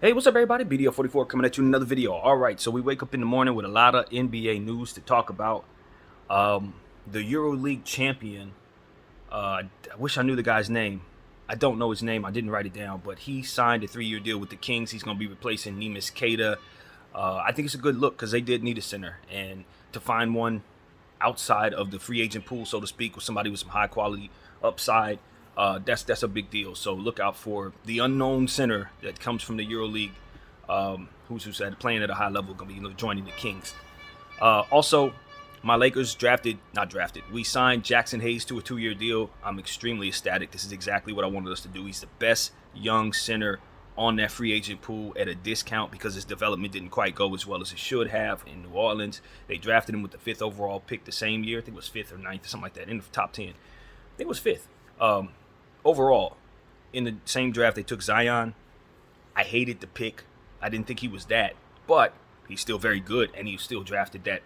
Hey, what's up, everybody? BDO44 coming at you in another video. All right, so we wake up in the morning with a lot of NBA news to talk about. The EuroLeague champion, I wish I knew the guy's name. I don't know his name. I didn't write it down, but he signed a 3-year deal with the Kings. He's going to be replacing Neemias Queta. I think it's a good look because they did need a center, and to find one outside of the free agent pool, so to speak, with somebody with some high quality upside, that's a big deal. So look out for the unknown center that comes from the EuroLeague, who's playing at a high level, going to be joining the Kings. Also, my Lakers not drafted. We signed Jackson Hayes to a 2-year deal. I'm extremely ecstatic. This is exactly what I wanted us to do. He's the best young center on that free agent pool at a discount because his development didn't quite go as well as it should have in New Orleans. They drafted him with the 5th overall pick the same year. I think it was 5th or 9th, something like that, in the top 10. I think it was 5th. Overall, in the same draft, they took Zion. I hated the pick. I didn't think he was that, but he's still very good, and he still drafted that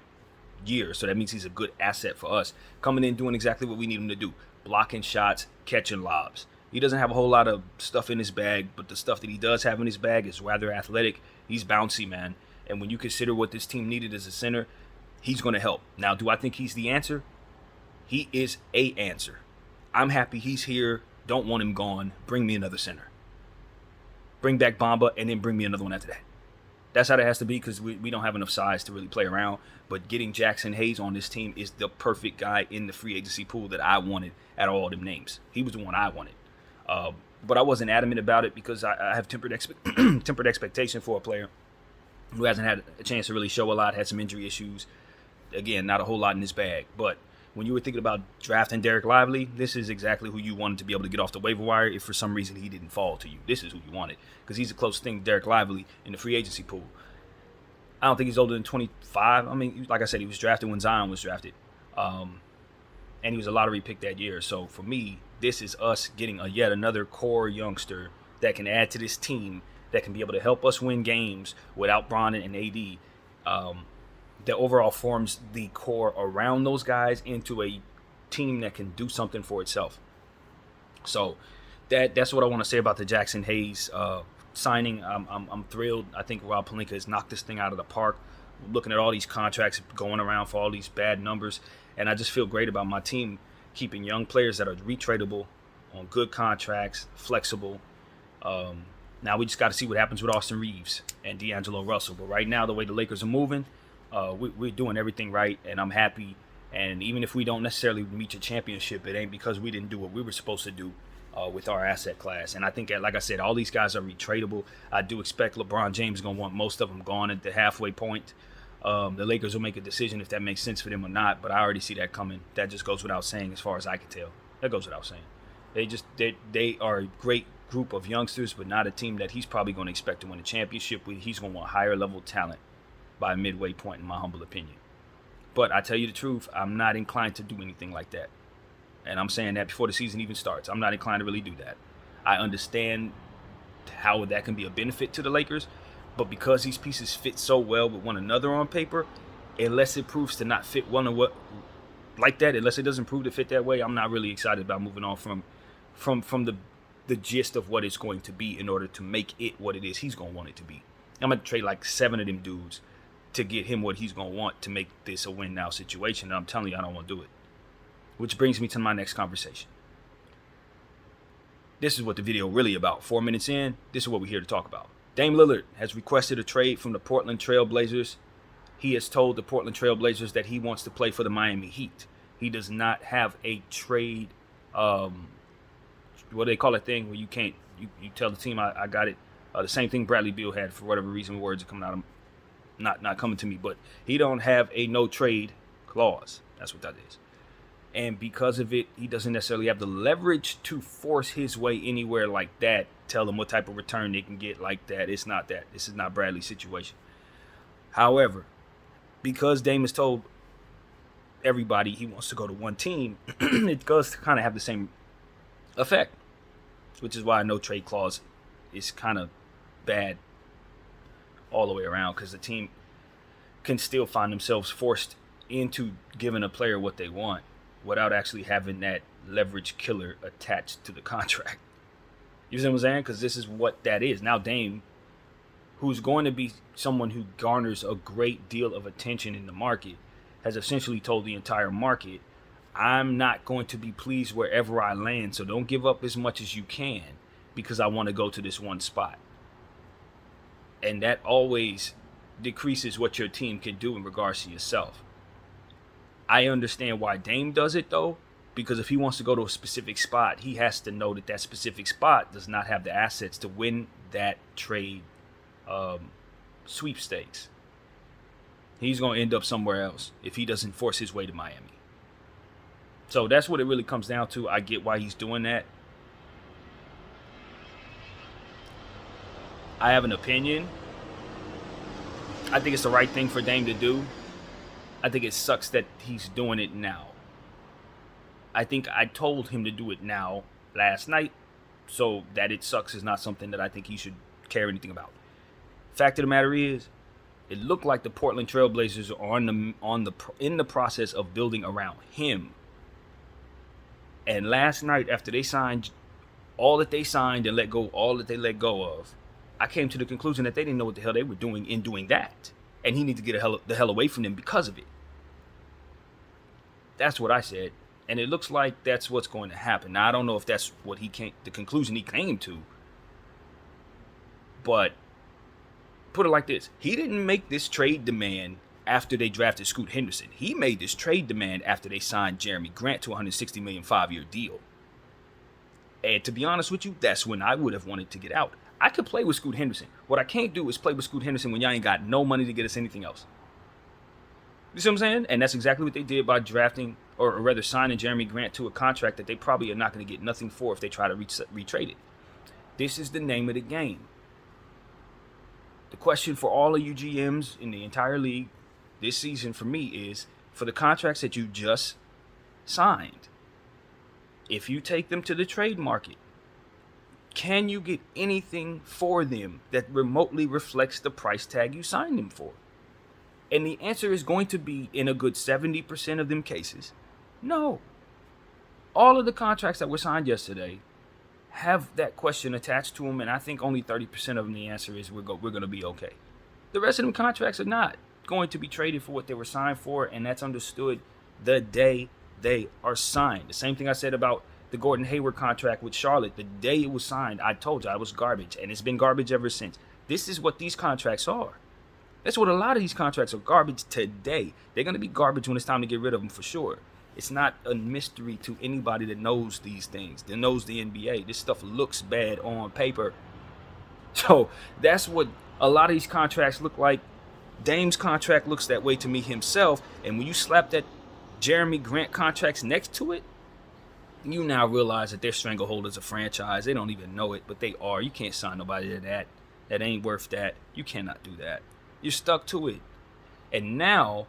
year, so that means he's a good asset for us. Coming in, doing exactly what we need him to do, blocking shots, catching lobs. He doesn't have a whole lot of stuff in his bag, but the stuff that he does have in his bag is rather athletic. He's bouncy, man. And when you consider what this team needed as a center, he's going to help. Now, do I think he's the answer? He is a answer. I'm happy he's here. Don't want him gone. Bring me another center. Bring back Bamba, and then bring me another one after that. That's how it has to be because we don't have enough size to really play around. But getting Jackson Hayes on this team is the perfect guy in the free agency pool that I wanted out of all them names. He was the one I wanted. But I wasn't adamant about it because I have tempered expectation for a player who hasn't had a chance to really show a lot, had some injury issues. Again, not a whole lot in his bag. But when you were thinking about drafting Derek Lively, this is exactly who you wanted to be able to get off the waiver wire if for some reason he didn't fall to you. This is who you wanted because he's the closest thing to Derek Lively in the free agency pool. I don't think he's older than 25. I mean, like I said, he was drafted when Zion was drafted. And he was a lottery pick that year. So for me, this is us getting yet another core youngster that can add to this team, that can be able to help us win games without Bron and AD. That overall forms the core around those guys into a team that can do something for itself. So that's what I want to say about the Jackson Hayes signing. I'm thrilled. I think Rob Pelinka has knocked this thing out of the park. Looking at all these contracts going around for all these bad numbers, and I just feel great about my team keeping young players that are retradable on good contracts, flexible. Now we just got to see what happens with Austin Reeves and D'Angelo Russell. But right now, the way the Lakers are moving, we're doing everything right, and I'm happy. And even if we don't necessarily reach a championship, it ain't because we didn't do what we were supposed to do with our asset class. And I think, like I said, all these guys are retradable. I do expect LeBron James is going to want most of them gone at the halfway point. The Lakers will make a decision if that makes sense for them or not, but I already see that coming. That just goes without saying as far as I can tell. That goes without saying. They are a great group of youngsters, but not a team that he's probably going to expect to win a championship with. He's going to want higher level talent by a midway point, in my humble opinion. But I tell you the truth, I'm not inclined to do anything like that. And I'm saying that before the season even starts. I'm not inclined to really do that. I understand how that can be a benefit to the Lakers, but because these pieces fit so well with one another on paper, unless it proves to not fit one or what like that, unless it doesn't prove to fit that way, I'm not really excited about moving on from the gist of what it's going to be in order to make it what it is he's going to want it to be. I'm going to trade like 7 of them dudes to get him what he's going to want to make this a win now situation. And I'm telling you, I don't want to do it. Which brings me to my next conversation. This is what the video really about. 4 minutes in, this is what we're here to talk about. Dame Lillard has requested a trade from the Portland Trail Blazers. He has told the Portland Trail Blazers that he wants to play for the Miami Heat. He does not have a trade, what do they call that thing where you can't, you tell the team I got it. The same thing Bradley Beal had, for whatever reason, words are coming out of not coming to me, but he don't have a no trade clause. That's what that is. And because of it, he doesn't necessarily have the leverage to force his way anywhere like that. Tell them what type of return they can get like that. It's not that. This is not Bradley's situation. However, because Dame has told everybody he wants to go to one team, it does kind of have the same effect, which is why a no trade clause is kind of bad all the way around, because the team can still find themselves forced into giving a player what they want without actually having that leverage killer attached to the contract. You see what I'm saying? Because this is what that is. Now Dame who's going to be someone who garners a great deal of attention in the market, has essentially told the entire market, I'm not going to be pleased wherever I land, so don't give up as much as you can because I want to go to this one spot. And that always decreases what your team can do in regards to yourself. I understand why Dame does it, though, because if he wants to go to a specific spot, he has to know that that specific spot does not have the assets to win that trade sweepstakes. He's going to end up somewhere else if he doesn't force his way to Miami. So that's what it really comes down to. I get why he's doing that. I have an opinion. I think it's the right thing for Dame to do. I think it sucks that he's doing it now. I think I told him to do it now last night, so that it sucks is not something that I think he should care anything about. Fact of the matter is, it looked like the Portland Trailblazers are in the process of building around him. And last night, after they signed all that they signed and let go all that they let go of, I came to the conclusion that they didn't know what the hell they were doing in doing that. And he needed to get the hell away from them because of it. That's what I said. And it looks like that's what's going to happen. Now, I don't know if that's what the conclusion he came to. But put it like this. He didn't make this trade demand after they drafted Scoot Henderson. He made this trade demand after they signed Jeremy Grant to a $160 million 5-year deal. And to be honest with you, that's when I would have wanted to get out. I could play with Scoot Henderson. What I can't do is play with Scoot Henderson when y'all ain't got no money to get us anything else. You see what I'm saying? And that's exactly what they did by drafting, or rather signing Jeremy Grant to a contract that they probably are not going to get nothing for if they try to retrade it. This is the name of the game. The question for all of you GMs in the entire league this season for me is, for the contracts that you just signed, if you take them to the trade market, can you get anything for them that remotely reflects the price tag you signed them for? And the answer is going to be, in a good 70% of them cases, no. All of the contracts that were signed yesterday have that question attached to them, and I think only 30% of them, the answer is we're going to be okay. The rest of them contracts are not going to be traded for what they were signed for, and that's understood the day they are signed. The same thing I said about the Gordon Hayward contract with Charlotte. The day it was signed, I told you I was garbage, and it's been garbage ever since. This is what these contracts are. That's what a lot of these contracts are, garbage today. They're going to be garbage when it's time to get rid of them for sure. It's not a mystery to anybody that knows these things, that knows the NBA. This stuff looks bad on paper. So that's what a lot of these contracts look like. Dame's contract looks that way to me himself. And when you slap that Jeremy Grant contracts next to it, you now realize that they're strangleholders of franchise. They don't even know it, but they are. You can't sign nobody to that. That ain't worth that. You cannot do that. You're stuck to it. And now,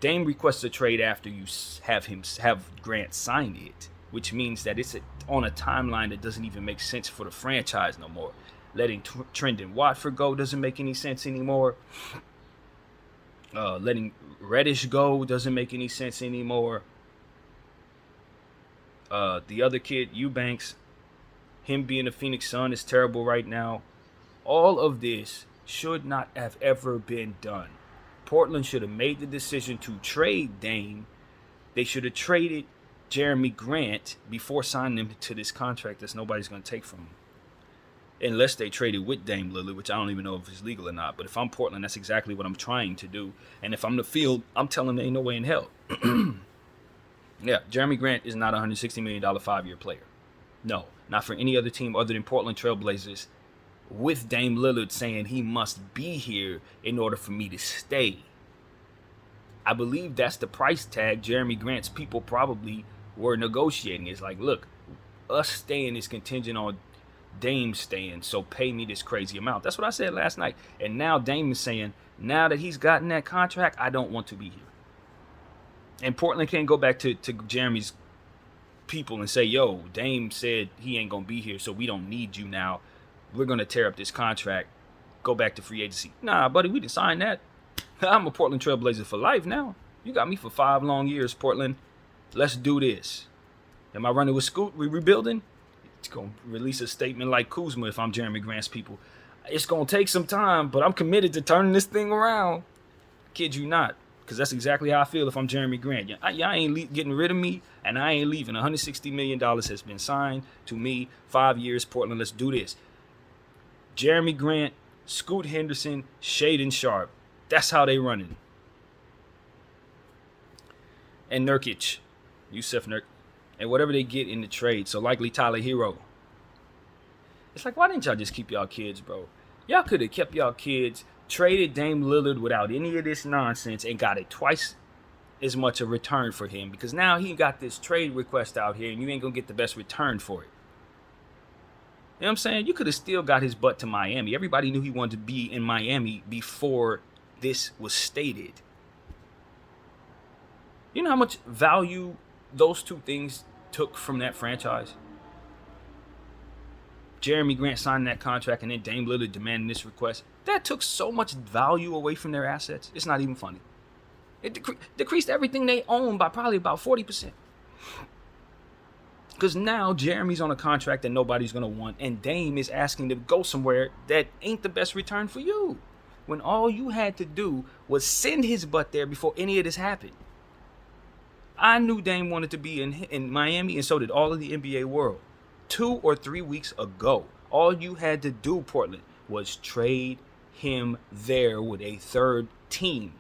Dame requests a trade after you have Grant sign it, which means that it's on a timeline that doesn't even make sense for the franchise no more. Letting Trendon Watford go doesn't make any sense anymore. Letting Reddish go doesn't make any sense anymore. The other kid, Eubanks, him being a Phoenix Sun is terrible right now. All of this should not have ever been done. Portland should have made the decision to trade Dame. They should have traded Jeremy Grant before signing him to this contract that nobody's going to take from him. Unless they traded with Dame Lillard, which I don't even know if it's legal or not. But if I'm Portland, that's exactly what I'm trying to do. And if I'm the field, I'm telling them there ain't no way in hell. Yeah, Jeremy Grant is not a $160 million 5-year player. No, not for any other team other than Portland Trailblazers, with Dame Lillard saying he must be here in order for me to stay. I believe that's the price tag Jeremy Grant's people probably were negotiating. It's like, look, us staying is contingent on Dame staying, so pay me this crazy amount. That's what I said last night. And now Dame is saying, now that he's gotten that contract, I don't want to be here. And Portland can't go back to Jeremy's people and say, yo, Dame said he ain't going to be here, so we don't need you now. We're going to tear up this contract, go back to free agency. Nah, buddy, we didn't sign that. I'm a Portland Trailblazer for life now. You got me for 5 long years, Portland. Let's do this. Am I running with Scoot? We rebuilding? It's going to release a statement like Kuzma if I'm Jeremy Grant's people. It's going to take some time, but I'm committed to turning this thing around. Kid you not. Because that's exactly how I feel if I'm Jerami Grant. Y'all ain't getting rid of me, and I ain't leaving. $160 million has been signed to me. 5 years, Portland, let's do this. Jerami Grant, Scoot Henderson, Shaedon Sharpe. That's how they running. And Nurkic, Jusuf Nurkic, and whatever they get in the trade. So likely Tyler Hero. It's like, why didn't y'all just keep y'all kids, bro? Y'all could have kept y'all kids, traded Dame Lillard without any of this nonsense, and got it twice as much a return for him. Because now he got this trade request out here, and you ain't going to get the best return for it. You know what I'm saying? You could have still got his butt to Miami. Everybody knew he wanted to be in Miami before this was stated. You know how much value those two things took from that franchise? Jerami Grant signing that contract and then Dame Lillard demanding this request. That took so much value away from their assets. It's not even funny. It decreased everything they own by probably about 40%. Because now Jeremy's on a contract that nobody's going to want, and Dame is asking to go somewhere that ain't the best return for you. When all you had to do was send his butt there before any of this happened. I knew Dame wanted to be in Miami, and so did all of the NBA world. 2 or 3 weeks ago, all you had to do, Portland, was trade him there with a third team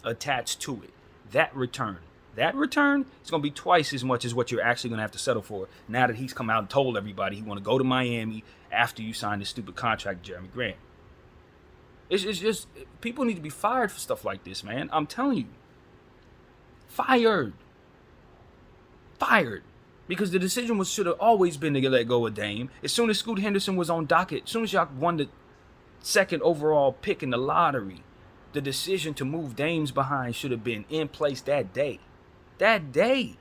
attached to it. That return is going to be twice as much as what you're actually going to have to settle for now that he's come out and told everybody he want to go to Miami after you sign this stupid contract, Jerami Grant. It's just, people need to be fired for stuff like this, man. I'm telling you. Fired. Because the decision should have always been to let go of Dame. As soon as Scoot Henderson was on docket, as soon as y'all won the second overall pick in the lottery, the decision to move Dame's behind should have been in place that day. That day.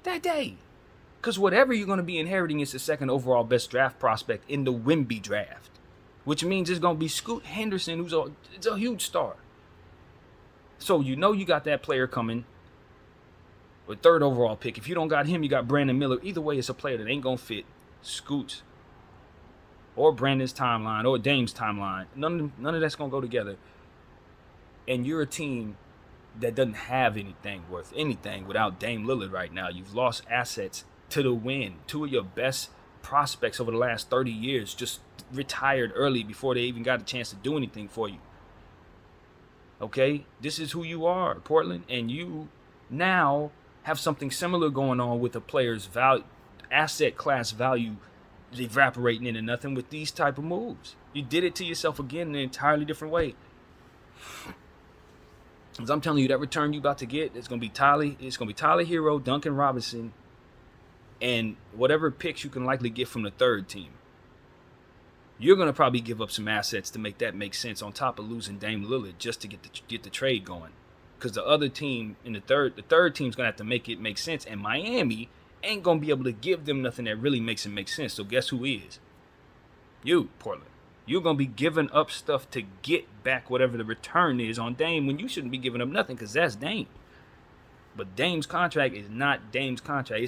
Because whatever you're going to be inheriting is the second overall best draft prospect in the Wemby draft. Which means it's going to be Scoot Henderson, who's a huge star. So you know you got that player coming. With third overall pick. If you don't got him, you got Brandon Miller. Either way, it's a player that ain't going to fit Scoot's or Brandon's timeline or Dame's timeline. None of that's going to go together. And you're a team that doesn't have anything worth anything without Dame Lillard right now. You've lost assets to the wind. 2 of your best prospects over the last 30 years just retired early before they even got a chance to do anything for you. Okay? This is who you are, Portland. And you now have something similar going on with a player's value, asset class value evaporating into nothing with these type of moves. You did it to yourself again in an entirely different way. As I'm telling you, that return you about to get, it's gonna be Tyler Hero, Duncan Robinson, and whatever picks you can likely get from the third team. You're gonna probably give up some assets to make that make sense on top of losing Dame Lillard just to get the trade going. Because the other team in the third team's going to have to make it make sense. And Miami ain't going to be able to give them nothing that really makes it make sense. So guess who is? You, Portland. You're going to be giving up stuff to get back whatever the return is on Dame when you shouldn't be giving up nothing because that's Dame. But Dame's contract is not Dame's contract.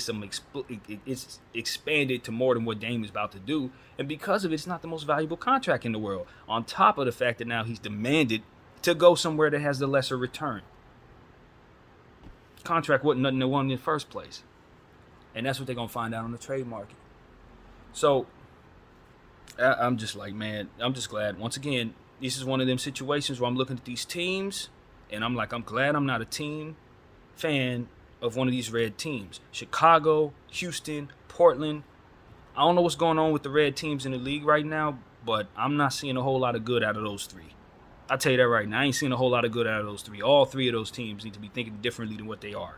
It's expanded to more than what Dame is about to do. And because of it, it's not the most valuable contract in the world. On top of the fact that now he's demanded to go somewhere that has the lesser return. Contract wasn't nothing they wanted in the first place. And that's what they're going to find out on the trade market. So, I'm just like, man, I'm just glad. Once again, this is one of them situations where I'm looking at these teams, and I'm like, I'm glad I'm not a team fan of one of these red teams. Chicago, Houston, Portland. I don't know what's going on with the red teams in the league right now, but I'm not seeing a whole lot of good out of those three. I'll tell you that right now. I ain't seeing a whole lot of good out of those three. All three of those teams need to be thinking differently than what they are.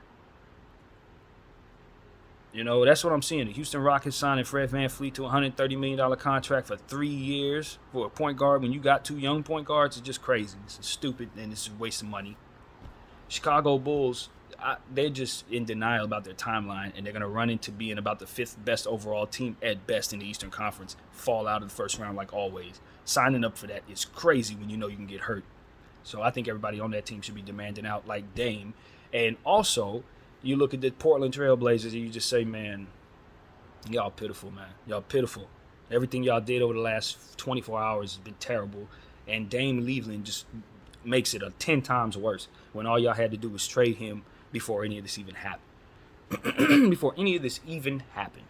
You know, that's what I'm seeing. The Houston Rockets signing Fred VanVleet to a $130 million contract for 3 years for a point guard. When you got 2 young point guards, it's just crazy. It's stupid, and it's a waste of money. Chicago Bulls, they're just in denial about their timeline, and they're going to run into being about the 5th best overall team at best in the Eastern Conference, fall out of the first round like always. Signing up for that is crazy when you know you can get hurt. So I think everybody on that team should be demanding out like Dame. And also, you look at the Portland Trail Blazers and you just say, man, y'all pitiful, man. Y'all pitiful. Everything y'all did over the last 24 hours has been terrible. And Dame Cleveland just makes it 10 times worse when all y'all had to do was trade him before any of this even happened. Before any of this even happened.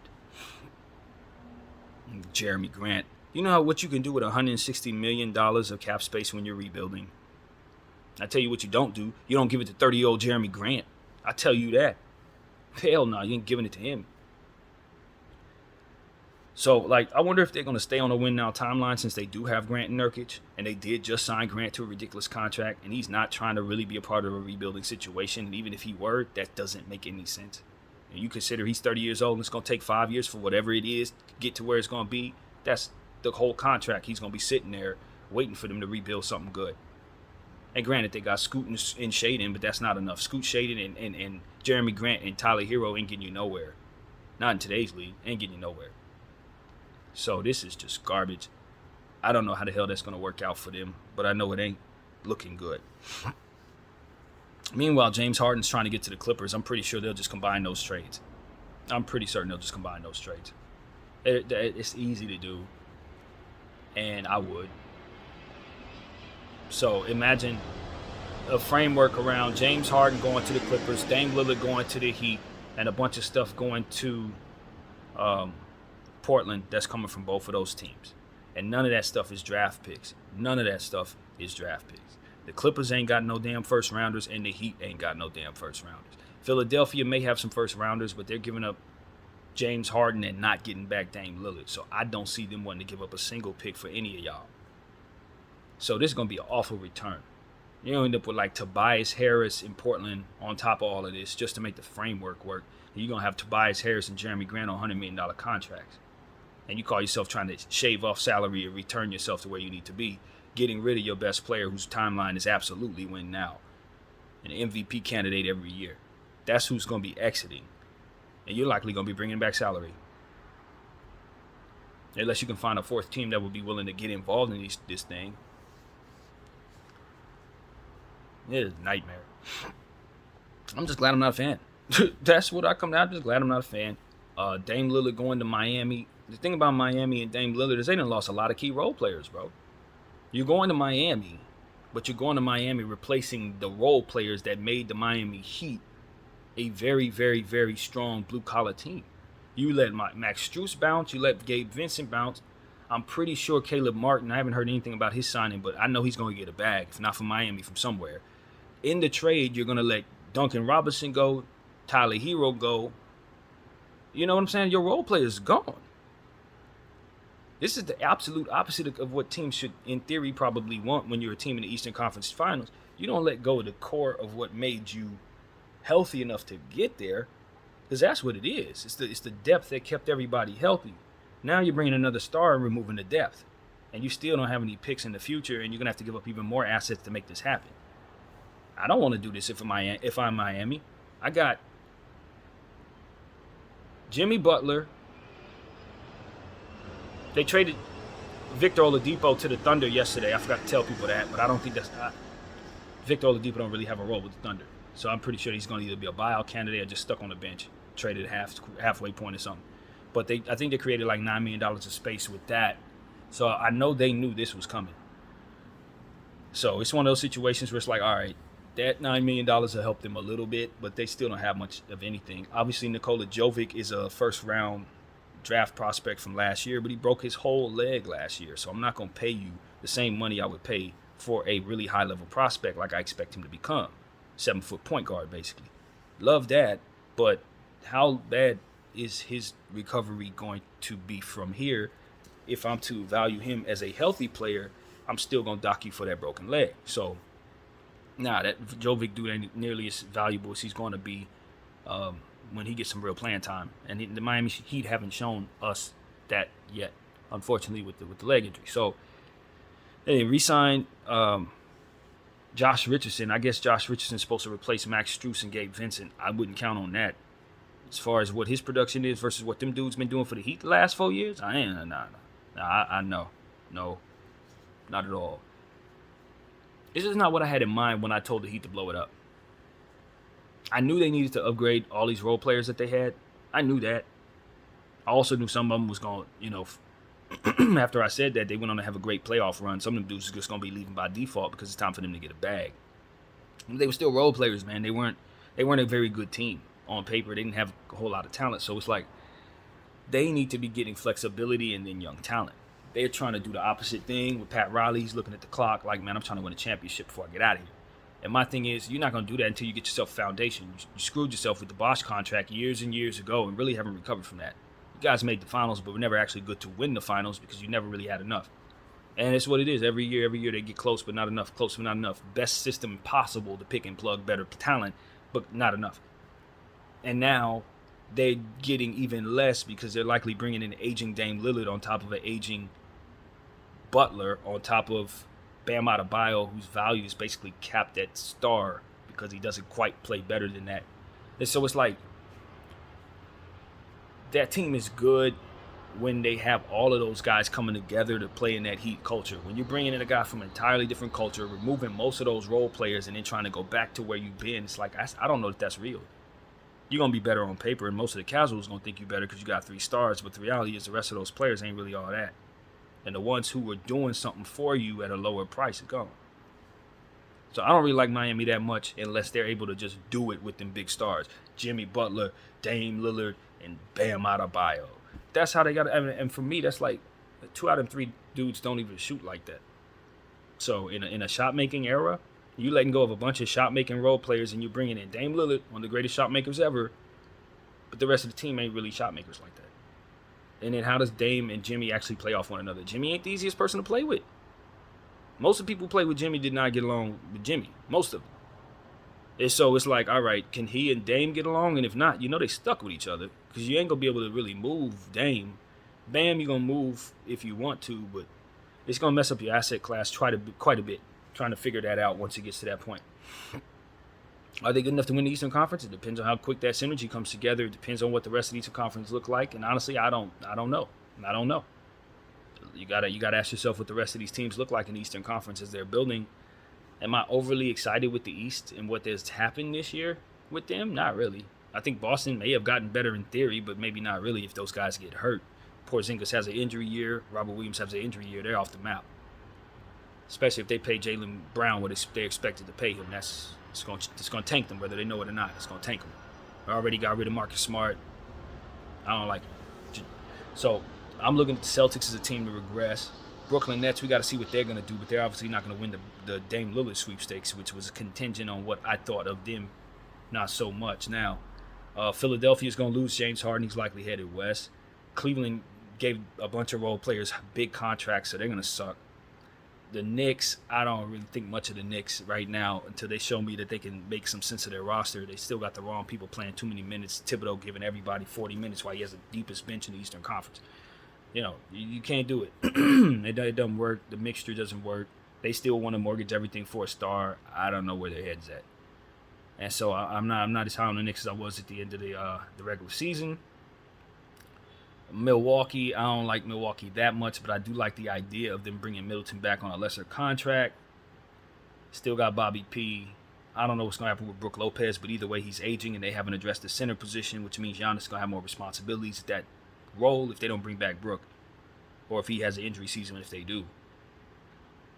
Jeremy Grant. You know what you can do with $160 million of cap space when you're rebuilding? I tell you what you don't do. You don't give it to 30-year-old Jeremy Grant. I tell you that. Hell no, you ain't giving it to him. So, like, I wonder if they're going to stay on a win now timeline since they do have Grant and Nurkic, and they did just sign Grant to a ridiculous contract, and he's not trying to really be a part of a rebuilding situation. And even if he were, that doesn't make any sense. And you consider he's 30 years old and it's going to take 5 years for whatever it is to get to where it's going to be. That's the whole contract. He's going to be sitting there waiting for them to rebuild something good. And granted, they got Scoot and Shaedon, but that's not enough. Scoot, Shaedon, and Jeremy Grant and Tyler Hero ain't getting you nowhere. Not in today's league. Ain't getting you nowhere. So this is just garbage. I don't know how the hell that's going to work out for them, but I know it ain't looking good. Meanwhile, James Harden's trying to get to the Clippers. I'm pretty sure they'll just combine those trades. I'm pretty certain they'll just combine those trades. It's easy to do, and I would. So imagine a framework around James Harden going to the Clippers, Dame Lillard going to the Heat, and a bunch of stuff going to Portland that's coming from both of those teams. And none of that stuff is draft picks. None of that stuff is draft picks. The Clippers ain't got no damn first rounders, and the Heat ain't got no damn first rounders. Philadelphia may have some first rounders, but they're giving up James Harden and not getting back Dame Lillard. So I don't see them wanting to give up a single pick for any of y'all. So this is going to be an awful return. You'll end up with like Tobias Harris in Portland on top of all of this just to make the framework work. And you're going to have Tobias Harris and Jeremy Grant on $100 million contracts. And you call yourself trying to shave off salary and return yourself to where you need to be, getting rid of your best player whose timeline is absolutely win now. An MVP candidate every year. That's who's going to be exiting. And you're likely going to be bringing back salary. Unless you can find a fourth team that would be willing to get involved in this thing. It is a nightmare. I'm just glad I'm not a fan. That's what I come down to. Just glad I'm not a fan. Dame Lillard going to Miami. The thing about Miami and Dame Lillard is they done lost a lot of key role players, bro. You're going to Miami, but you're going to Miami replacing the role players that made the Miami Heat a very, very, very strong blue-collar team. You let Max Strus bounce. You let Gabe Vincent bounce. I'm pretty sure Caleb Martin, I haven't heard anything about his signing, but I know he's going to get a bag, if not from Miami, from somewhere. In the trade, you're going to let Duncan Robinson go, Tyler Hero go. You know what I'm saying? Your role player's gone. This is the absolute opposite of what teams should, in theory, probably want when you're a team in the Eastern Conference Finals. You don't let go of the core of what made you healthy enough to get there, because that's what it is. It's the depth that kept everybody healthy. Now you're bringing another star and removing the depth, and you still don't have any picks in the future, and you're going to have to give up even more assets to make this happen. I don't want to do this if I'm Miami. I got Jimmy Butler. They traded Victor Oladipo to the Thunder yesterday. I forgot to tell people that, but I don't think that's Victor Oladipo don't really have a role with the Thunder. So I'm pretty sure he's going to either be a buyout candidate or just stuck on the bench, traded halfway point or something. But I think they created like $9 million of space with that. So I know they knew this was coming. So it's one of those situations where it's like, all right, that $9 million will help them a little bit, but they still don't have much of anything. Obviously, Nikola Jovic is a first-round draft prospect from last year, but he broke his whole leg last year. So I'm not going to pay you the same money I would pay for a really high-level prospect like I expect him to become. 7-foot point guard, basically. Love that, but how bad is his recovery going to be from here? If I'm to value him as a healthy player, I'm still going to dock you for that broken leg. So, that Jovic dude ain't nearly as valuable as he's going to be when he gets some real playing time. And the Miami Heat haven't shown us that yet, unfortunately, with the leg injury. So, they re-signed Josh Richardson. I guess Josh Richardson's supposed to replace Max Strus and Gabe Vincent. I wouldn't count on that. As far as what his production is versus what them dudes been doing for the Heat the last 4 years, I know. No, not at all. This is not what I had in mind when I told the Heat to blow it up. I knew they needed to upgrade all these role players that they had. I knew that. I also knew some of them was going to, After I said that, they went on to have a great playoff run. Some of them dudes are just going to be leaving by default because it's time for them to get a bag. They were still role players, man. They weren't a very good team on paper. They didn't have a whole lot of talent. So it's like they need to be getting flexibility and then young talent. They're trying to do the opposite thing with Pat Riley. He's looking at the clock like, man, I'm trying to win a championship before I get out of here. And my thing is, you're not going to do that until you get yourself a foundation. You screwed yourself with the Bosch contract years and years ago and really haven't recovered from that. You guys made the finals, but were never actually good to win the finals because you never really had enough. And it's what it is. Every year they get close, but not enough. Close, but not enough. Best system possible to pick and plug better talent, but not enough. And now they're getting even less because they're likely bringing in aging Dame Lillard on top of an aging Butler on top of Bam Adebayo, whose value is basically capped at star because he doesn't quite play better than that. And so it's like that team is good when they have all of those guys coming together to play in that Heat culture. When you're bringing in a guy from an entirely different culture, removing most of those role players and then trying to go back to where you've been, it's like, I don't know if that's real. You're going to be better on paper, and most of the casuals are going to think you're better because you got 3 stars, but the reality is the rest of those players ain't really all that. And the ones who were doing something for you at a lower price are gone. So I don't really like Miami that much unless they're able to just do it with them big stars. Jimmy Butler, Dame Lillard, and Bam Adebayo. That's how they got it. And for me, that's like 2 out of 3 dudes don't even shoot like that. So in a shot-making era, you letting go of a bunch of shot-making role players and you bringing in Dame Lillard, one of the greatest shot makers ever, but the rest of the team ain't really shot makers like that. And then how does Dame and Jimmy actually play off one another? Jimmy ain't the easiest person to play with. Most of the people who play with Jimmy did not get along with Jimmy. Most of them. And so it's like, all right, can he and Dame get along? And if not, they stuck with each other because you ain't going to be able to really move Dame. Bam, you're going to move if you want to, but it's going to mess up your asset class quite a bit, trying to figure that out once it gets to that point. Are they good enough to win the Eastern Conference? It depends on how quick that synergy comes together. It depends on what the rest of the Eastern Conference look like. And honestly, I don't know. You gotta ask yourself what the rest of these teams look like in the Eastern Conference as they're building. Am I overly excited with the East and what has happened this year with them? Not really. I think Boston may have gotten better in theory, but maybe not really if those guys get hurt. Porzingis has an injury year. Robert Williams has an injury year. They're off the map. Especially if they pay Jaylen Brown what they expected to pay him. It's going to tank them, whether they know it or not. It's going to tank them. I already got rid of Marcus Smart. I don't like it. So I'm looking at the Celtics as a team to regress. Brooklyn Nets, we got to see what they're going to do, but they're obviously not going to win the Dame Lillard sweepstakes, which was contingent on what I thought of them, not so much. Now, Philadelphia is going to lose James Harden. He's likely headed west. Cleveland gave a bunch of role players big contracts, so they're going to suck. The Knicks, I don't really think much of the Knicks right now until they show me that they can make some sense of their roster. They still got the wrong people playing too many minutes. Thibodeau giving everybody 40 minutes while he has the deepest bench in the Eastern Conference. You can't do it. It doesn't work. The mixture doesn't work. They still want to mortgage everything for a star. I don't know where their head's at. And so I'm not as high on the Knicks as I was at the end of the regular season. Milwaukee, I don't like Milwaukee that much, but I do like the idea of them bringing Middleton back on a lesser contract. Still got Bobby P. I don't know what's going to happen with Brook Lopez, but either way, he's aging, and they haven't addressed the center position, which means Giannis is going to have more responsibilities at that role if they don't bring back Brook, or if he has an injury season if they do.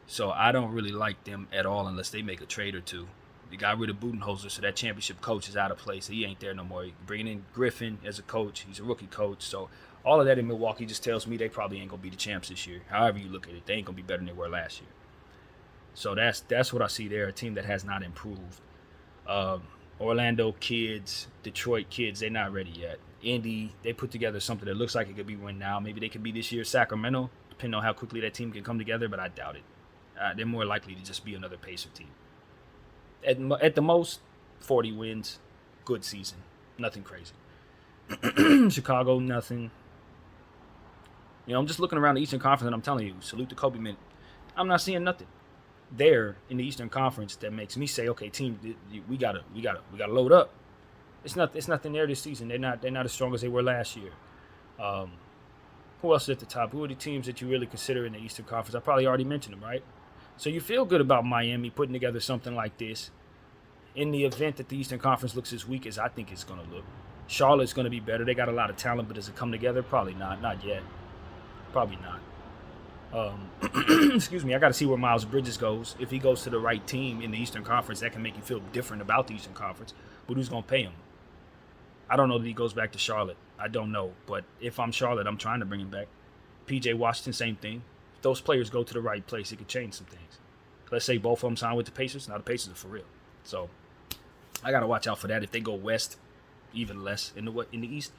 So I don't really like them at all unless they make a trade or two. They got rid of Budenholzer, so that championship coach is out of place. He ain't there no more. Bringing in Griffin as a coach. He's a rookie coach, so all of that in Milwaukee just tells me they probably ain't going to be the champs this year. However you look at it, they ain't going to be better than they were last year. So that's what I see there, a team that has not improved. Orlando kids, Detroit kids, they're not ready yet. Indy, they put together something that looks like it could be win now. Maybe they could be this year. Sacramento, depending on how quickly that team can come together, but I doubt it. They're more likely to just be another Pacer team. At the most, 40 wins, good season, nothing crazy. Chicago, nothing. I'm just looking around the Eastern Conference and I'm telling you, salute to Kobe Mint. I'm not seeing nothing there in the Eastern Conference that makes me say, okay, team, we gotta load up. It's nothing there this season. They're not as strong as they were last year. Who else is at the top? Who are the teams that you really consider in the Eastern Conference? I probably already mentioned them, right? So you feel good about Miami putting together something like this in the event that the Eastern Conference looks as weak as I think it's going to look. Charlotte's going to be better. They got a lot of talent, but does it come together? Probably not. Not yet. Probably not. Excuse me. I got to see where Miles Bridges goes. If he goes to the right team in the Eastern Conference, that can make you feel different about the Eastern Conference. But who's going to pay him? I don't know that he goes back to Charlotte. I don't know. But if I'm Charlotte, I'm trying to bring him back. PJ Washington, same thing. If those players go to the right place, it could change some things. Let's say both of them sign with the Pacers. Now the Pacers are for real. So I got to watch out for that. If they go west, even less in the East.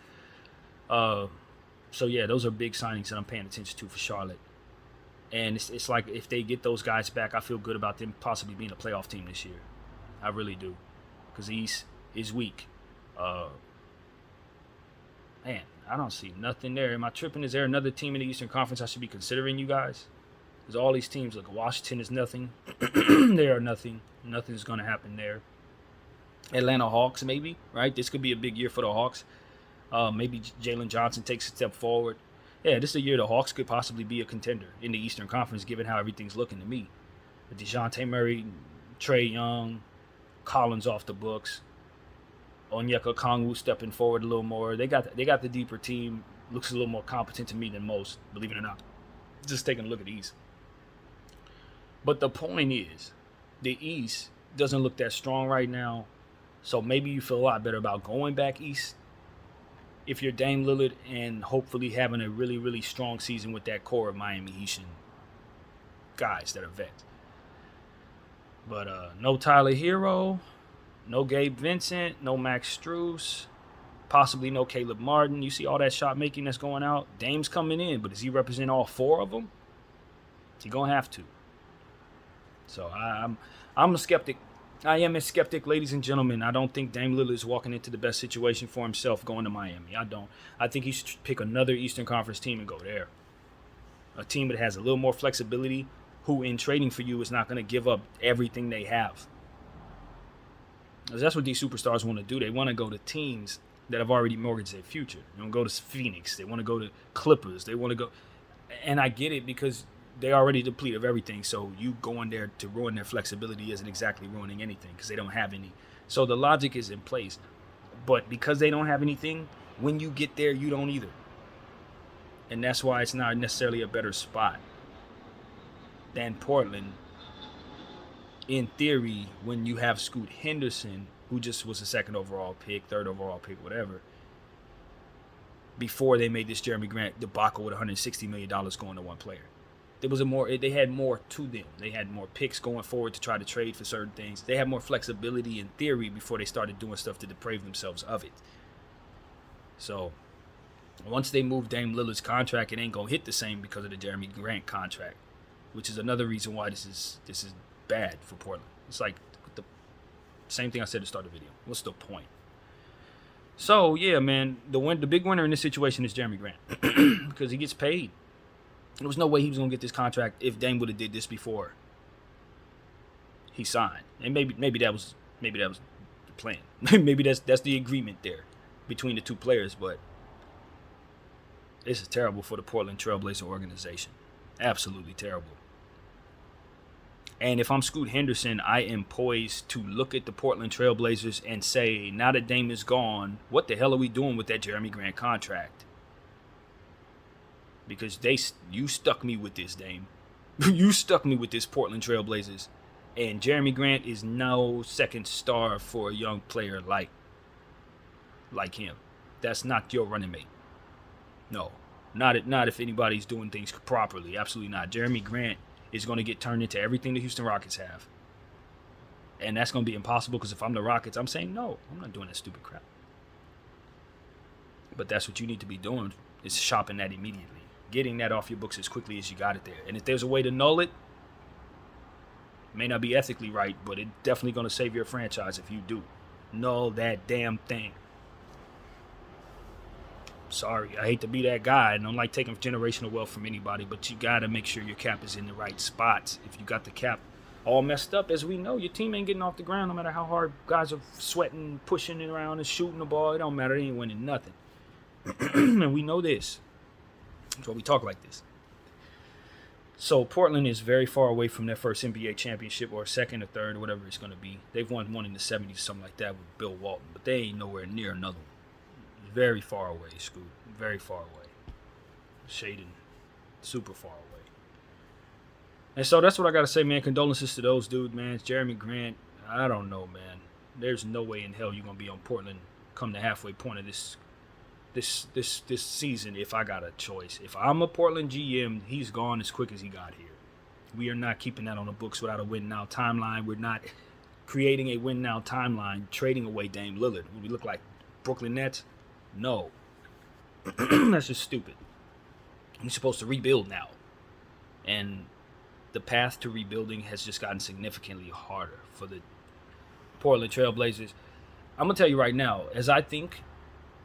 So yeah, those are big signings that I'm paying attention to for Charlotte. And it's like if they get those guys back, I feel good about them possibly being a playoff team this year. I really do. Because the East is weak. Man, I don't see nothing there. Am I tripping? Is there another team in the Eastern Conference I should be considering, you guys? Because all these teams, like Washington is nothing. They are nothing. Nothing's going to happen there. Atlanta Hawks, maybe, right? This could be a big year for the Hawks. Maybe Jalen Johnson takes a step forward. Yeah, this is a year the Hawks could possibly be a contender in the Eastern Conference, given how everything's looking to me. With DeJounte Murray, Trae Young, Collins off the books, Onyeka Okongwu stepping forward a little more. They got the deeper team. Looks a little more competent to me than most, believe it or not. Just taking a look at the East. But the point is, the East doesn't look that strong right now. So maybe you feel a lot better about going back East if you're Dame Lillard and hopefully having a really, really strong season with that core of Miami Heat guys that are vets. But no Tyler Hero, no Gabe Vincent, no Max Strus, possibly no Caleb Martin. You see all that shot making that's going out. Dame's coming in, but does he represent all four of them? He's going to have to. So I'm a skeptic. I am a skeptic, ladies and gentlemen. I don't think Dame Lillard is walking into the best situation for himself going to Miami. I don't. I think he should pick another Eastern Conference team and go there. A team that has a little more flexibility, who in trading for you is not going to give up everything they have. Because that's what these superstars want to do. They want to go to teams that have already mortgaged their future. They want to go to Phoenix. They want to go to Clippers. They want to go. And I get it because they already deplete of everything, so you going there to ruin their flexibility isn't exactly ruining anything because they don't have any. So the logic is in place. But because they don't have anything, when you get there, you don't either. And that's why it's not necessarily a better spot than Portland. In theory, when you have Scoot Henderson, who just was a second overall pick, third overall pick, whatever, before they made this Jeremy Grant debacle with $160 million going to one player. They had more to them. They had more picks going forward to try to trade for certain things. They had more flexibility in theory before they started doing stuff to deprave themselves of it. So once they move Dame Lillard's contract, it ain't gonna hit the same because of the Jeremy Grant contract, which is another reason why this is bad for Portland. It's like the same thing I said to start the video. What's the point? So yeah, man, the big winner in this situation is Jeremy Grant because he gets paid. There was no way he was gonna get this contract if Dame would have did this before he signed. And maybe that was the plan. Maybe that's the agreement there between the two players. But this is terrible for the Portland Trailblazer organization. Absolutely terrible. And if I'm Scoot Henderson, I am poised to look at the Portland Trailblazers and say, now that Dame is gone, what the hell are we doing with that Jeremy Grant contract? Because you stuck me with this, Dame. You stuck me with this Portland Trailblazers. And Jeremy Grant is no second star for a young player like him. That's not your running mate. No. Not if anybody's doing things properly. Absolutely not. Jeremy Grant is going to get turned into everything the Houston Rockets have. And that's going to be impossible because if I'm the Rockets, I'm saying, no, I'm not doing that stupid crap. But that's what you need to be doing, is shopping that immediately. Getting that off your books as quickly as you got it there. And if there's a way to null it, may not be ethically right, but it's definitely going to save your franchise if you do. Null that damn thing. Sorry, I hate to be that guy, and I don't like taking generational wealth from anybody, but you got to make sure your cap is in the right spots. If you got the cap all messed up, as we know, your team ain't getting off the ground no matter how hard guys are sweating, pushing it around, and shooting the ball. It don't matter. They ain't winning nothing. And we know this. That's why we talk like this. So Portland is very far away from their first NBA championship, or second or third, or whatever it's going to be. They've won one in the 70s, something like that, with Bill Walton, but they ain't nowhere near another one. Very far away, Scoot. Very far away. Shaden. super far away. And so that's what I got to say, man. Condolences to those dudes, man. Jeremy Grant, I don't know, man. There's no way in hell you're going to be on Portland come the halfway point of this season if I got a choice. If I'm a Portland GM, he's gone as quick as he got here. We are not keeping that on the books without a win-now timeline. We're not creating a win-now timeline, trading away Dame Lillard. Would we look like Brooklyn Nets? No. That's just stupid. We're supposed to rebuild now. And the path to rebuilding has just gotten significantly harder for the Portland Trail Blazers. I'm going to tell you right now, as I think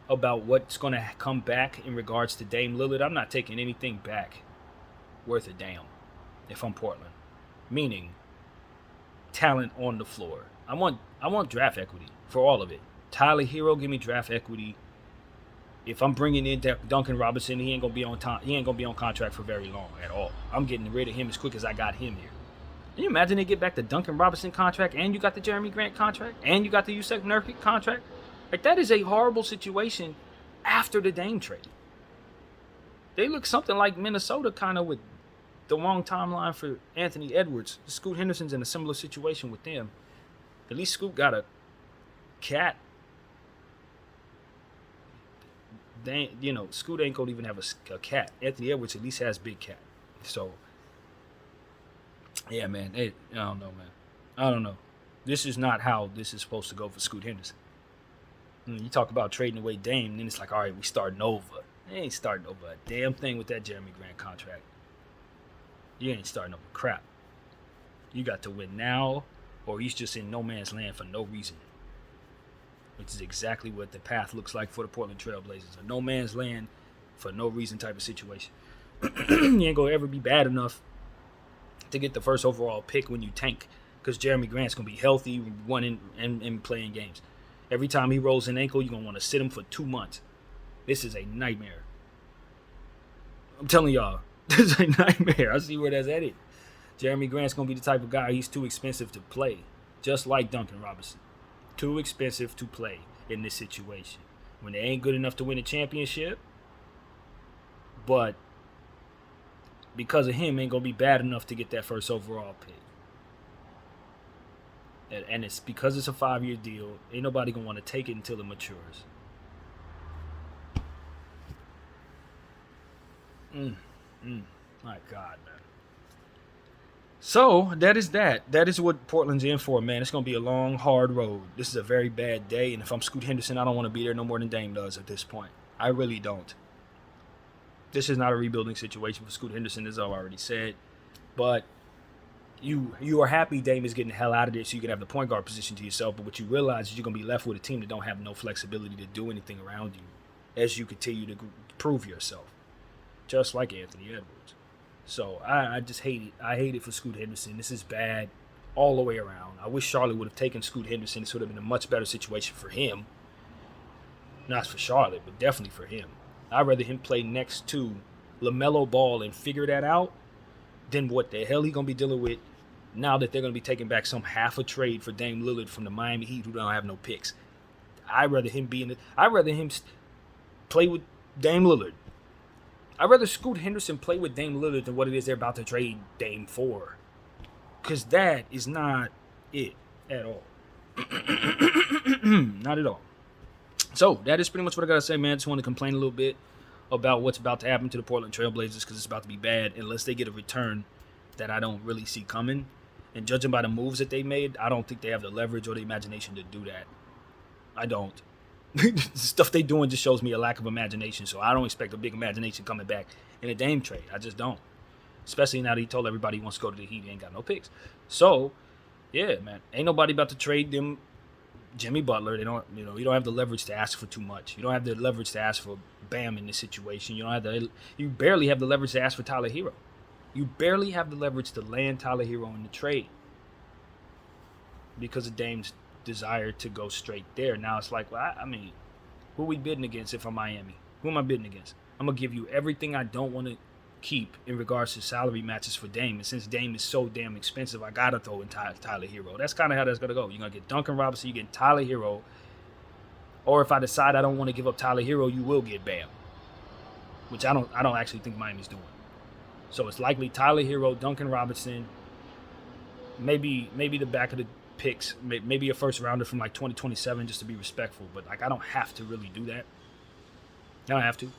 about what's going to come back in regards to Dame Lillard, I'm not taking anything back worth a damn if I'm Portland. Meaning, talent on the floor. I want draft equity for all of it. Tyler Hero, give me draft equity. If I'm bringing in Duncan Robinson, he ain't gonna be on time. He ain't gonna be on contract for very long at all. I'm getting rid of him as quick as I got him here. Can you imagine they get back the Duncan Robinson contract, and you got the Jeremy Grant contract, and you got the Yusef Nurkic contract? Like, that is a horrible situation after the Dame trade. They look something like Minnesota, kind of, with the wrong timeline for Anthony Edwards. Scoot Henderson's in a similar situation with them. At least Scoot got a cat. Scoot ain't gonna even have a cat. Anthony Edwards at least has big cat. So, yeah, man. I don't know, man. I don't know. This is not how this is supposed to go for Scoot Henderson. You talk about trading away Dame, then it's like, all right, we starting over. They ain't starting over a damn thing with that Jeremy Grant contract. You ain't starting over crap. You got to win now, or he's just in no man's land for no reason. Which is exactly what the path looks like for the Portland Trail Blazers. A no man's land for no reason type of situation. You ain't gonna ever be bad enough to get the first overall pick when you tank, because Jeremy Grant's gonna be healthy, running and playing games. Every time he rolls an ankle, you're gonna want to sit him for 2 months. This is a nightmare. I'm telling y'all, this is a nightmare. I see where that's headed. Jeremy Grant's gonna be the type of guy, he's too expensive to play, just like Duncan Robinson. Too expensive to play in this situation. When they ain't good enough to win a championship, but because of him, ain't gonna be bad enough to get that first overall pick. And it's because it's a 5-year deal. Ain't nobody gonna want to take it until it matures. My God, man. So, that is that. That is what Portland's in for, man. It's going to be a long, hard road. This is a very bad day, and if I'm Scoot Henderson, I don't want to be there no more than Dame does at this point. I really don't. This is not a rebuilding situation for Scoot Henderson, as I've already said. But you are happy Dame is getting the hell out of there so you can have the point guard position to yourself, but what you realize is you're going to be left with a team that don't have no flexibility to do anything around you as you continue to prove yourself, just like Anthony Edwards. So I just hate it. I hate it for Scoot Henderson. This is bad all the way around. I wish Charlotte would have taken Scoot Henderson. This would have been a much better situation for him. Not for Charlotte, but definitely for him. I'd rather him play next to LaMelo Ball and figure that out than what the hell he going to be dealing with now that they're going to be taking back some half a trade for Dame Lillard from the Miami Heat who don't have no picks. I'd rather him play with Dame Lillard. I'd rather Scoot Henderson play with Dame Lillard than what it is they're about to trade Dame for. Because that is not it at all. Not at all. So, that is pretty much what I got to say, man. I just want to complain a little bit about what's about to happen to the Portland Trail Blazers because it's about to be bad unless they get a return that I don't really see coming. And judging by the moves that they made, I don't think they have the leverage or the imagination to do that. I don't. The stuff they doing just shows me a lack of imagination, so I don't expect a big imagination coming back in a Dame trade. I just don't. Especially now that he told everybody he wants to go to the Heat, he ain't got no picks. So, yeah, man, ain't nobody about to trade them Jimmy Butler. They don't, you don't have the leverage to ask for too much. You don't have the leverage to ask for Bam in this situation. You barely have the leverage to ask for Tyler Hero. You barely have the leverage to land Tyler Hero in the trade because of Dame's desire to go straight there. Now it's like, well, I mean, who are we bidding against if I'm Miami? Who am I bidding against? I'm going to give you everything I don't want to keep in regards to salary matches for Dame. And since Dame is so damn expensive, I got to throw in Tyler Hero. That's kind of how that's going to go. You're going to get Duncan Robinson, you get Tyler Hero. Or if I decide I don't want to give up Tyler Hero, you will get Bam. Which I don't actually think Miami's doing. So it's likely Tyler Hero, Duncan Robinson, maybe the back of the picks, maybe a first rounder from like 2027 just to be respectful. But like I don't have to really do that. I don't have to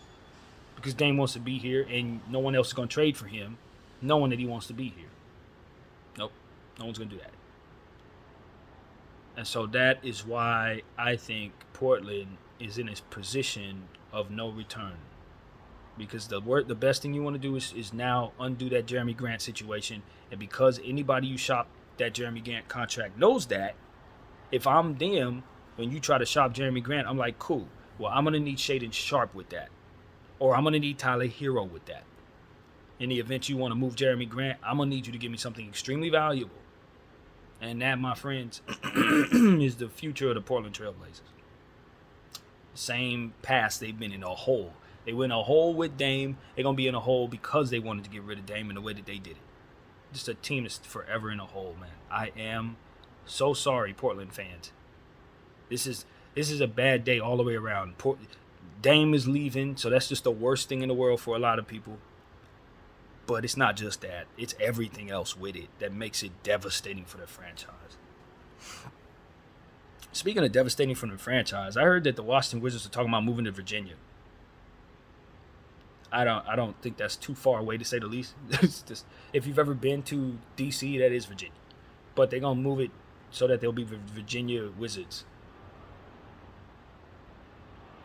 because Dame wants to be here, and no one else is going to trade for him, knowing that he wants to be here. Nope, no one's going to do that. And so that is why I think Portland is in a position of no return. Because the best thing you want to do is now undo that Jeremy Grant situation. And because anybody you shop that Jeremy Grant contract knows that, if I'm them, when you try to shop Jeremy Grant, I'm like, cool. Well, I'm going to need Shaedon Sharpe with that. Or I'm going to need Tyler Hero with that. In the event you want to move Jeremy Grant, I'm going to need you to give me something extremely valuable. And that, my friends, is the future of the Portland Trailblazers. Same past they've been in a hole. They went in a hole with Dame. They're going to be in a hole because they wanted to get rid of Dame in the way that they did it. Just a team that's forever in a hole, man. I am so sorry, Portland fans. This is a bad day all the way around. Dame is leaving, so that's just the worst thing in the world for a lot of people. But it's not just that. It's everything else with it that makes it devastating for the franchise. Speaking of devastating for the franchise, I heard that the Washington Wizards are talking about moving to Virginia. I don't think that's too far away, to say the least. It's just, if you've ever been to D.C., that is Virginia. But they're going to move it so that they'll be Virginia Wizards.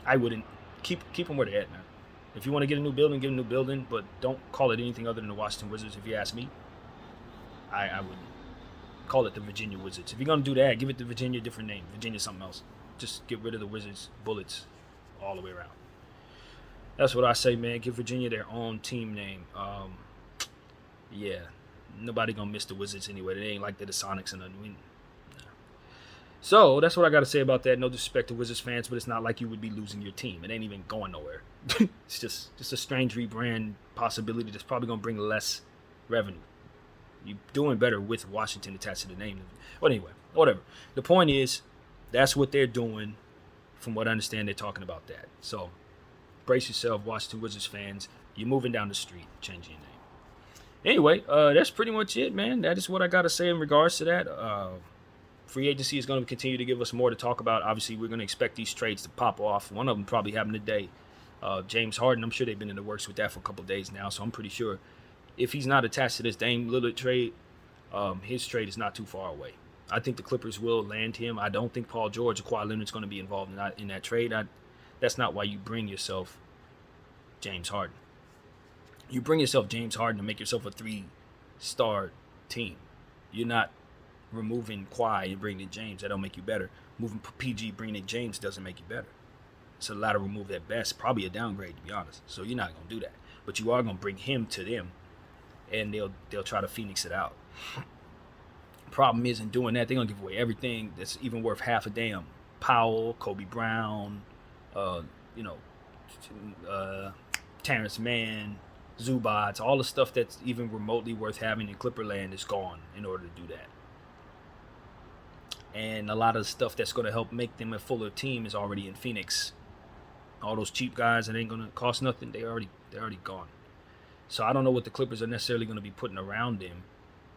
I wouldn't. Keep them where they're at, man. If you want to get a new building, get a new building. But don't call it anything other than the Washington Wizards, if you ask me. I wouldn't. Call it the Virginia Wizards. If you're going to do that, give it to Virginia a different name. Virginia something else. Just get rid of the Wizards, Bullets, all the way around. That's what I say, man. Give Virginia their own team name. Yeah. Nobody going to miss the Wizards anyway. They ain't like the Sonics and nothing. So, that's what I got to say about that. No disrespect to Wizards fans, but it's not like you would be losing your team. It ain't even going nowhere. It's just a strange rebrand possibility that's probably going to bring less revenue. You're doing better with Washington attached to the name. But anyway, whatever. The point is, that's what they're doing. From what I understand, they're talking about that. So, brace yourself, Washington Wizards fans. You're moving down the street, changing your name. Anyway, that's pretty much it, man. That is what I got to say in regards to that. Free agency is going to continue to give us more to talk about. Obviously, we're going to expect these trades to pop off. One of them probably happened today. James Harden, I'm sure they've been in the works with that for a couple of days now, so I'm pretty sure if he's not attached to this Dame Lillard trade, his trade is not too far away. I think the Clippers will land him. I don't think Paul George or Kawhi Leonard's going to be involved in that trade. That's not why you bring yourself James Harden. You bring yourself James Harden to make yourself a 3-star team. You're not removing Kawhi and bringing in James. That don't make you better. Moving PG, bringing in James doesn't make you better. It's a lateral remove at best. Probably a downgrade, to be honest. So you're not going to do that. But you are going to bring him to them, and they'll try to Phoenix it out. Problem is, in doing that, they're going to give away everything that's even worth half a damn. Powell, Kobe Brown, Terrence Mann, Zubats, all the stuff that's even remotely worth having in Clipperland is gone in order to do that. And a lot of the stuff that's going to help make them a fuller team is already in Phoenix. All those cheap guys that ain't going to cost nothing, they're already gone. So I don't know what the Clippers are necessarily going to be putting around them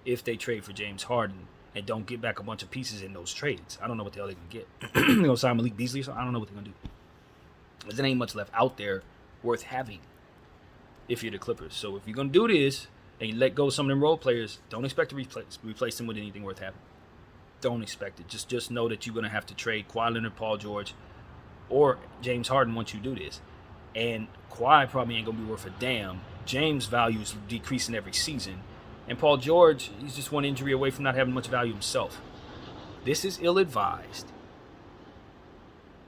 if they trade for James Harden and don't get back a bunch of pieces in those trades. I don't know what the hell they can get. They're going to sign Malik Beasley or something? I don't know what they're going to do. Because there ain't much left out there worth having if you're the Clippers. So if you're going to do this and you let go of some of them role players, don't expect to replace them with anything worth having. Don't expect it. Just know that you're going to have to trade Kawhi Leonard, Paul George, or James Harden once you do this. And Kawhi probably ain't going to be worth a damn. James' value is decreasing every season. And Paul George, he's just one injury away from not having much value himself. This is ill-advised.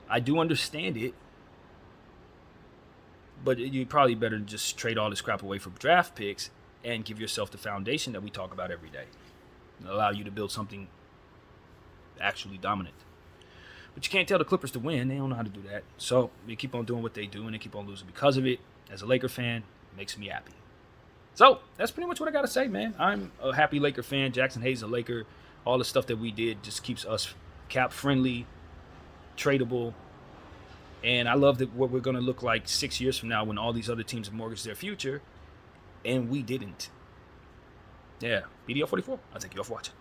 I do understand it. But you probably better just trade all this crap away for draft picks and give yourself the foundation that we talk about every day. It'll allow you to build something actually dominant. But you can't tell the Clippers to win. They don't know how to do that. So they keep on doing what they do, and they keep on losing because of it. As a Laker fan, it makes me happy. So that's pretty much what I got to say, man. I'm a happy Laker fan. Jackson Hayes, a Laker. All the stuff that we did just keeps us cap-friendly, tradable. And I love what we're going to look like 6 years from now when all these other teams have mortgaged their future. and we didn't. Yeah, BDL 44. I'll take you off watching.